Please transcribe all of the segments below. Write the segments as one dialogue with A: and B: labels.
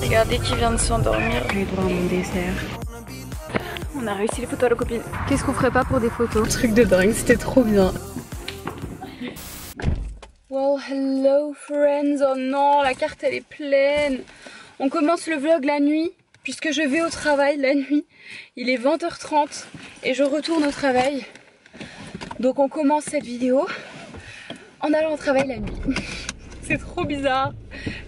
A: Regardez qui vient de s'endormir.
B: J'ai droit à mon dessert.
A: On a réussi les photos à la copine.
B: Qu'est-ce qu'on ferait pas pour des photos?
A: Truc de dingue, c'était trop bien. Well, hello friends. Oh non, la carte elle est pleine. On commence le vlog la nuit, puisque je vais au travail la nuit. Il est 20h30 et je retourne au travail. Donc on commence cette vidéo en allant au travail la nuit. C'est trop bizarre.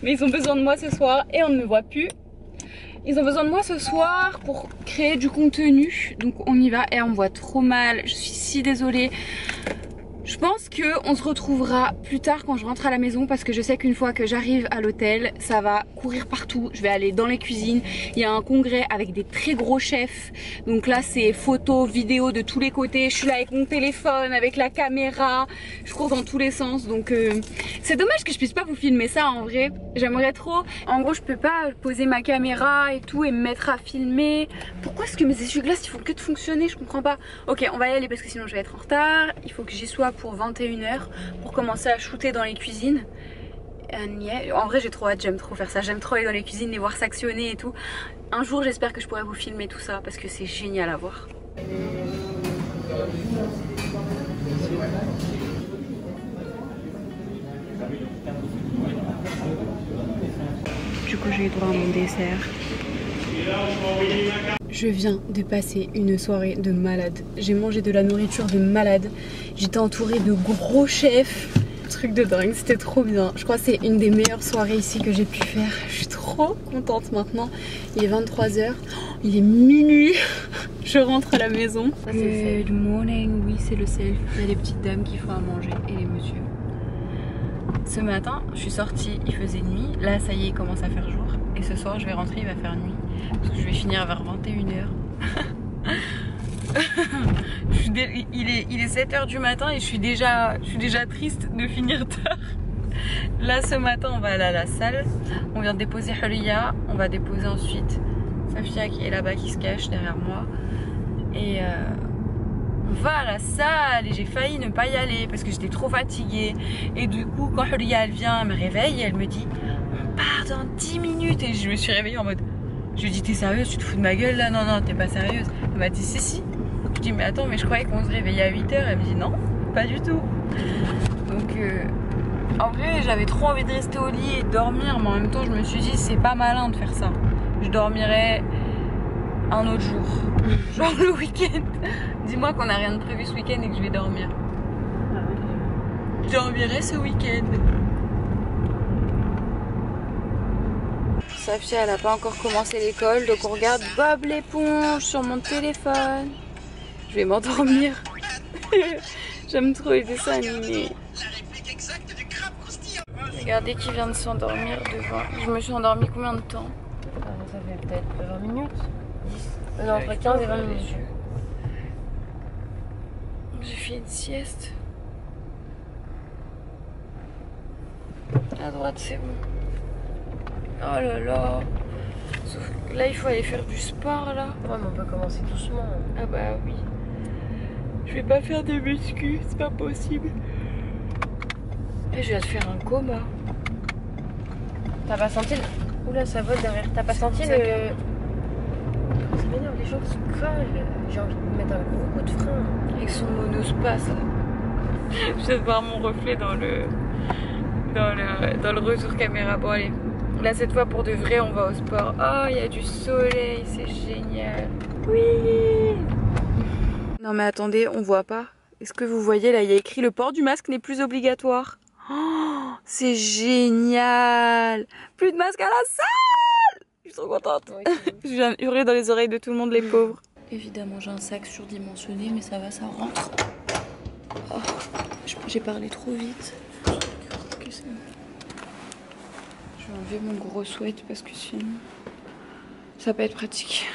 A: Mais ils ont besoin de moi ce soir et on ne me voit plus. Ils ont besoin de moi ce soir pour créer du contenu. Donc on y va et on me voit trop mal. Je suis si désolée. Je pense qu'on se retrouvera plus tard quand je rentre à la maison parce que je sais qu'une fois que j'arrive à l'hôtel, ça va courir partout. Je vais aller dans les cuisines. Il y a un congrès avec des très gros chefs. Donc là, c'est photos, vidéos de tous les côtés. Je suis là avec mon téléphone, avec la caméra. Je cours dans tous les sens. Donc c'est dommage que je puisse pas vous filmer ça en vrai. J'aimerais trop. En gros, je peux pas poser ma caméra et tout et me mettre à filmer. Pourquoi est-ce que mes essuie-glaces ils font que de fonctionner? Je comprends pas. Ok, on va y aller parce que sinon je vais être en retard. Il faut que j'y sois pour 21h pour commencer à shooter dans les cuisines. En vrai j'ai trop hâte, j'aime trop faire ça, j'aime trop aller dans les cuisines et voir s'actionner et tout. Un jour j'espère que je pourrai vous filmer tout ça parce que c'est génial à voir.
B: Du coup j'ai eu droit à mon dessert. Je viens de passer une soirée de malade. J'ai mangé de la nourriture de malade. J'étais entourée de gros chefs. Truc de dingue, c'était trop bien. Je crois que c'est une des meilleures soirées ici que j'ai pu faire. Je suis trop contente maintenant. Il est 23h. Il est minuit. Je rentre à la maison. Good morning. Oui, c'est le self. Il y a les petites dames qui font à manger et les messieurs. Ce matin, je suis sortie, il faisait nuit. Là, ça y est, il commence à faire jour. Et ce soir, je vais rentrer, il va faire nuit. Parce que je vais finir vers 21h. Il est 7h du matin et je suis déjà triste de finir tard. Là, ce matin, on va aller à la salle. On vient de déposer Huria. On va déposer ensuite Safia qui est là-bas, qui se cache derrière moi. Et on va à la salle et j'ai failli ne pas y aller parce que j'étais trop fatiguée. Et du coup, quand Huria elle vient, elle me réveille et elle me dit on part dans 10 minutes. Et je me suis réveillée en mode, je lui ai dit t'es sérieuse, tu te fous de ma gueule là? Non, non, t'es pas sérieuse. Elle m'a dit si. Je dis mais attends, mais je croyais qu'on se réveillait à 8h. Elle me dit non, pas du tout. Donc en vrai j'avais trop envie de rester au lit et de dormir, mais en même temps je me suis dit c'est pas malin de faire ça. Je dormirai un autre jour, genre le week-end. Dis-moi qu'on n'a rien de prévu ce week-end et que je vais dormir. Je dormirai ce week-end. Safia elle a pas encore commencé l'école, donc on regarde Bob l'éponge sur mon téléphone. Je vais m'endormir. J'aime trop les dessins animés. Regardez qui vient de s'endormir devant. Je me suis endormie combien de temps?
C: Ça fait peut-être 20 minutes. 10. Non, entre 15 et 20 minutes.
A: J'ai fait une sieste. À droite c'est bon. Oh là là. Sauf que là il faut aller faire du sport là.
C: Ouais, mais on peut commencer doucement.
A: Ah bah oui. Je vais pas faire de muscu, c'est pas possible. Et je vais te faire un coma.
C: T'as pas senti le... Oula, ça vole derrière. T'as pas senti le... Ça m'énerve, les gens qui collent. J'ai envie de mettre un gros coup de frein.
A: Avec son monospace. Je vais voir mon reflet dans le retour caméra. Bon allez. Là cette fois pour de vrai on va au sport. Oh il y a du soleil, c'est génial. Oui. Non mais attendez, on voit pas. Est-ce que vous voyez là, il y a écrit le port du masque n'est plus obligatoire. Oh, c'est génial. Plus de masque à la salle. Je suis trop contente.
C: Ouais,
A: je viens hurler dans les oreilles de tout le monde les pauvres. Évidemment j'ai un sac surdimensionné mais ça va, ça rentre. Oh, j'ai parlé trop vite. Je vais enlever mon gros sweat parce que sinon ça va pas être pratique.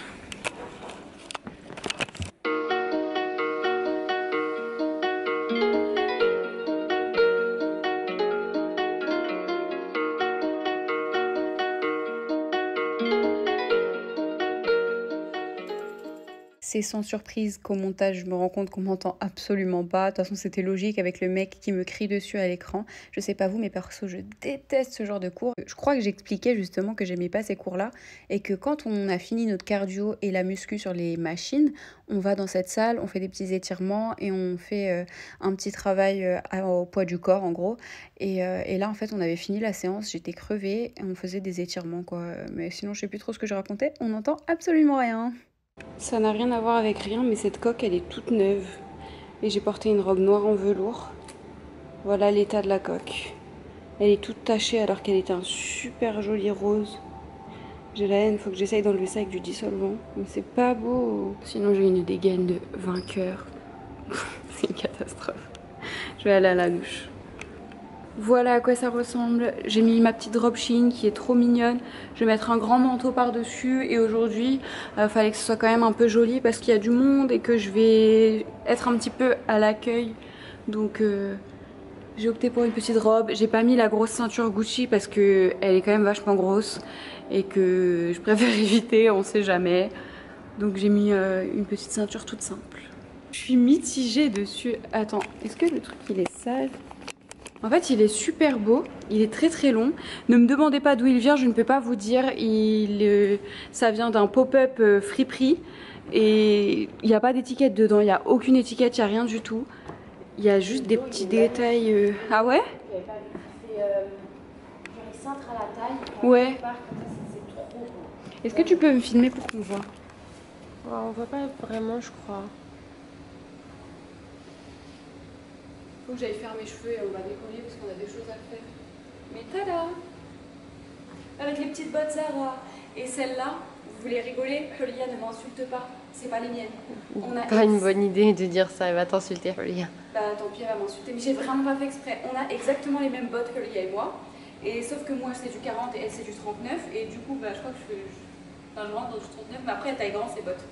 A: C'est sans surprise qu'au montage, je me rends compte qu'on m'entend absolument pas. De toute façon, c'était logique avec le mec qui me crie dessus à l'écran. Je sais pas vous, mais perso, je déteste ce genre de cours. Je crois que j'expliquais justement que j'aimais pas ces cours-là et que quand on a fini notre cardio et la muscu sur les machines, on va dans cette salle, on fait des petits étirements et on fait un petit travail au poids du corps en gros. Et là, en fait, on avait fini la séance, j'étais crevée et on faisait des étirements, quoi. Mais sinon, je sais plus trop ce que je racontais, on n'entend absolument rien. Ça n'a rien à voir avec rien, mais cette coque, elle est toute neuve. Et j'ai porté une robe noire en velours. Voilà l'état de la coque. Elle est toute tachée alors qu'elle était un super joli rose. J'ai la haine, faut que j'essaye d'enlever ça avec du dissolvant. Mais c'est pas beau. Sinon, j'ai une dégaine de vainqueur. C'est une catastrophe. Je vais aller à la douche. Voilà à quoi ça ressemble. J'ai mis ma petite robe Shein qui est trop mignonne. Je vais mettre un grand manteau par-dessus. Et aujourd'hui, fallait que ce soit quand même un peu joli parce qu'il y a du monde et que je vais être un petit peu à l'accueil. Donc j'ai opté pour une petite robe. J'ai pas mis la grosse ceinture Gucci parce que elle est quand même vachement grosse et que je préfère éviter, on sait jamais. Donc j'ai mis une petite ceinture toute simple. Je suis mitigée dessus. Attends, est-ce que le truc il est sale ? En fait, il est super beau, il est très très long. Ne me demandez pas d'où il vient, je ne peux pas vous dire. Ça vient d'un pop-up Friperie et il n'y a pas d'étiquette dedans, il n'y a aucune étiquette, il n'y a rien du tout. Il y a juste des petits détails. Ah ouais?
C: Il cintre à la taille.
A: Ouais.
C: C'est trop beau.
A: Est-ce que tu peux me filmer pour qu'on voit?
C: On voit pas vraiment, je crois.
A: Faut que j'aille faire mes cheveux et on va décoller parce qu'on a des choses à faire. Mais tada! Avec les petites bottes Zara. Et celle-là, vous voulez rigoler? Hulia ne m'insulte pas, c'est pas les miennes. On a
C: Pas une bonne idée de dire ça, elle va t'insulter, Hulia.
A: Bah tant pis, elle va m'insulter. Mais j'ai vraiment pas fait exprès. On a exactement les mêmes bottes, Hulia et moi. Et sauf que moi c'est du 40 et elle c'est du 39. Et du coup, bah je crois que je rentre dans du 39. Mais après, elle taille grand ces bottes.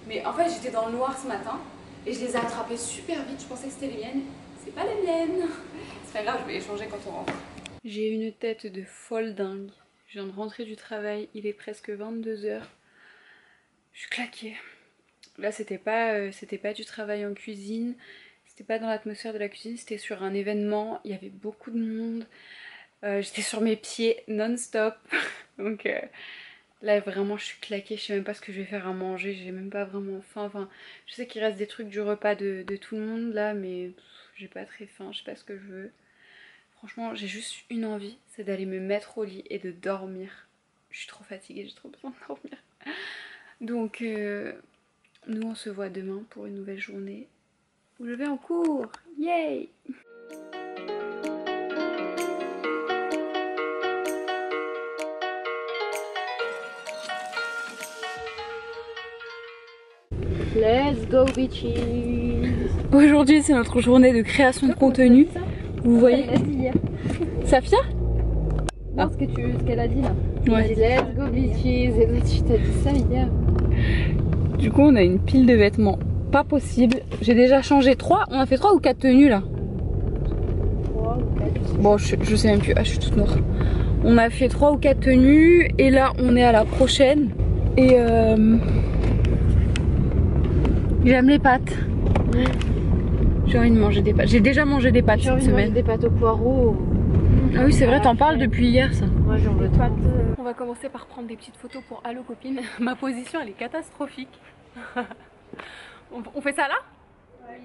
A: Mais en fait, j'étais dans le noir ce matin. Et je les ai attrapées super vite. Je pensais que c'était les miennes. C'est pas les miennes. C'est pas grave, je vais échanger quand on rentre. J'ai une tête de folle dingue. Je viens de rentrer du travail, il est presque 22 h. Je suis claquée. Là, c'était pas du travail en cuisine. C'était pas dans l'atmosphère de la cuisine, c'était sur un événement. Il y avait beaucoup de monde. J'étais sur mes pieds non-stop. Donc là, vraiment, je suis claquée. Je sais même pas ce que je vais faire à manger. J'ai même pas vraiment faim. Enfin, je sais qu'il reste des trucs du repas de tout le monde là, mais j'ai pas très faim. Je sais pas ce que je veux. Franchement, j'ai juste une envie, c'est d'aller me mettre au lit et de dormir. Je suis trop fatiguée, j'ai trop besoin de dormir. Donc, nous on se voit demain pour une nouvelle journée où je vais en cours. Yay!
C: Let's go bitches.
A: Aujourd'hui c'est notre journée de création de contenu. Vous voyez? Safia?
C: Ah. Ce qu'elle a dit là.
A: Ouais.
C: Let's go bitches. Et toi tu t'as dit ça hier.
A: Du coup on a une pile de vêtements. Pas possible. J'ai déjà changé 3. On a fait 3 ou 4 tenues là?
C: 3 ou 4.
A: Bon je sais même plus. Ah je suis toute noire. On a fait 3 ou 4 tenues. Et là on est à la prochaine. Et j'aime les pâtes. J'ai envie de manger des pâtes. J'ai déjà mangé des pâtes cette semaine.
C: Des pâtes au poireau.
A: Ah oui c'est vrai, t'en parles depuis hier ça.
C: Moi j'en veux pâtes.
A: On va commencer par prendre des petites photos pour Allo Copine. Ma position elle est catastrophique. On fait ça là? Oui.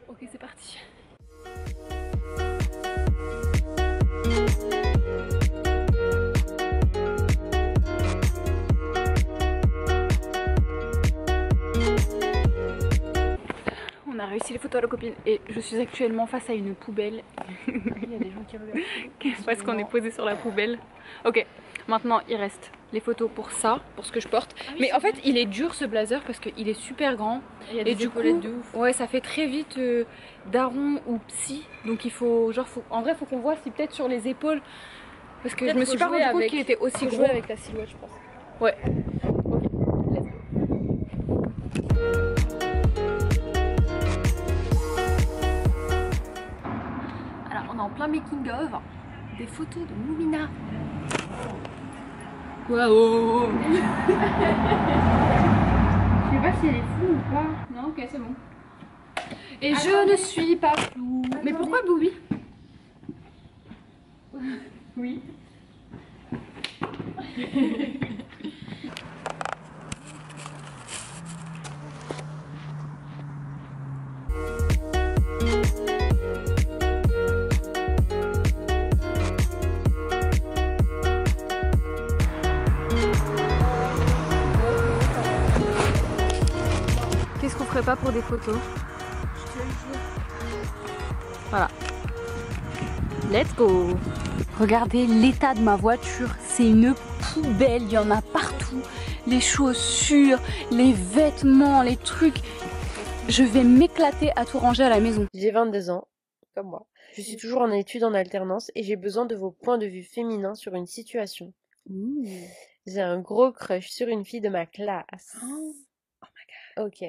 A: Ok c'est parti. On a réussi les photos à la copine et je suis actuellement face à une poubelle.
C: Il y a des gens qui regardent.
A: Parce qu'on est posé sur la poubelle. Ok, maintenant il reste les photos pour ça, pour ce que je porte. Ah oui, mais en fait il est dur ce blazer parce qu'il est super grand.
C: Il y a des épaulettes de ouf.
A: Ouais ça fait très vite daron ou psy. Donc il faut, genre en vrai faut qu'on voit si peut-être sur les épaules. Parce que je me suis pas rendu compte qu'il était aussi gros.
C: Avec la silhouette je pense.
A: Ouais. Ok, let's go.
C: On est en plein making of des photos de Moumina.
A: Waouh. sais pas si elle est floue ou pas. Non, ok, c'est bon. Et je ne suis pas floue. Mais pourquoi Boubi? Oui. Qu'est-ce qu'on ferait pas pour des photos? Voilà. Let's go! Regardez l'état de ma voiture, c'est une poubelle, il y en a partout. Les chaussures, les vêtements, les trucs. Je vais m'éclater à tout ranger à la maison.
C: J'ai 22 ans, comme moi. Je suis toujours en études en alternance et j'ai besoin de vos points de vue féminins sur une situation. J'ai un gros crush sur une fille de ma classe.
A: Oh
C: my god. Ok.